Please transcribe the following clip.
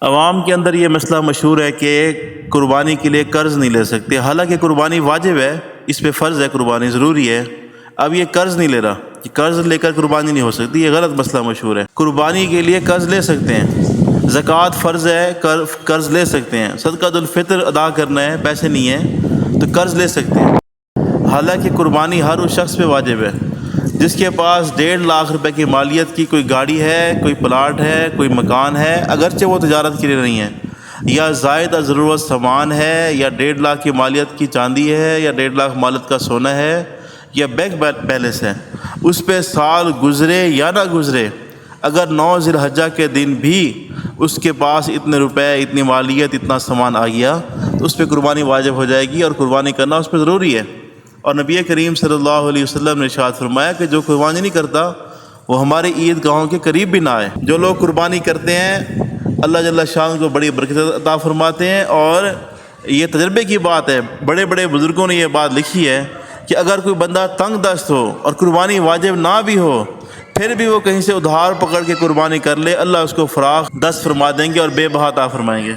عوام کے اندر یہ مسئلہ مشہور ہے کہ قربانی کے لیے قرض نہیں لے سکتے، حالانکہ قربانی واجب ہے، اس پہ فرض ہے، قربانی ضروری ہے۔ اب یہ قرض نہیں لے رہا، یہ قرض لے کر قربانی نہیں ہو سکتی، یہ غلط مسئلہ مشہور ہے۔ قربانی کے لیے قرض لے سکتے ہیں، زکوٰۃ فرض ہے، قرض لے سکتے ہیں، صدقۃ الفطر ادا کرنا ہے، پیسے نہیں ہیں تو قرض لے سکتے ہیں۔ حالانکہ قربانی ہر اس شخص پہ واجب ہے جس کے پاس 1.5 لاکھ روپے کی مالیت کی کوئی گاڑی ہے، کوئی پلاٹ ہے، کوئی مکان ہے، اگرچہ وہ تجارت کے لیے نہیں ہے، یا زائد ضرورت سامان ہے، یا 1.5 لاکھ کی مالیت کی چاندی ہے، یا 1.5 لاکھ مالیت کا سونا ہے، یا بینک بیلنس ہے، اس پہ سال گزرے یا نہ گزرے، اگر 9 ذی الحجہ کے دن بھی اس کے پاس اتنے روپے، اتنی مالیت، اتنا سامان آ گیا تو اس پہ قربانی واجب ہو جائے گی، اور قربانی کرنا اس پہ ضروری ہے۔ اور نبی کریم صلی اللہ علیہ وسلم نے ارشاد فرمایا کہ جو قربانی نہیں کرتا وہ ہمارے عید گاہوں کے قریب بھی نہ آئے۔ جو لوگ قربانی کرتے ہیں اللہ جل شان کو بڑی برکت عطا فرماتے ہیں، اور یہ تجربے کی بات ہے، بڑے بڑے بزرگوں نے یہ بات لکھی ہے کہ اگر کوئی بندہ تنگ دست ہو اور قربانی واجب نہ بھی ہو، پھر بھی وہ کہیں سے ادھار پکڑ کے قربانی کر لے، اللہ اس کو فراخ دست فرما دیں گے اور بے بہا عطا فرمائیں گے۔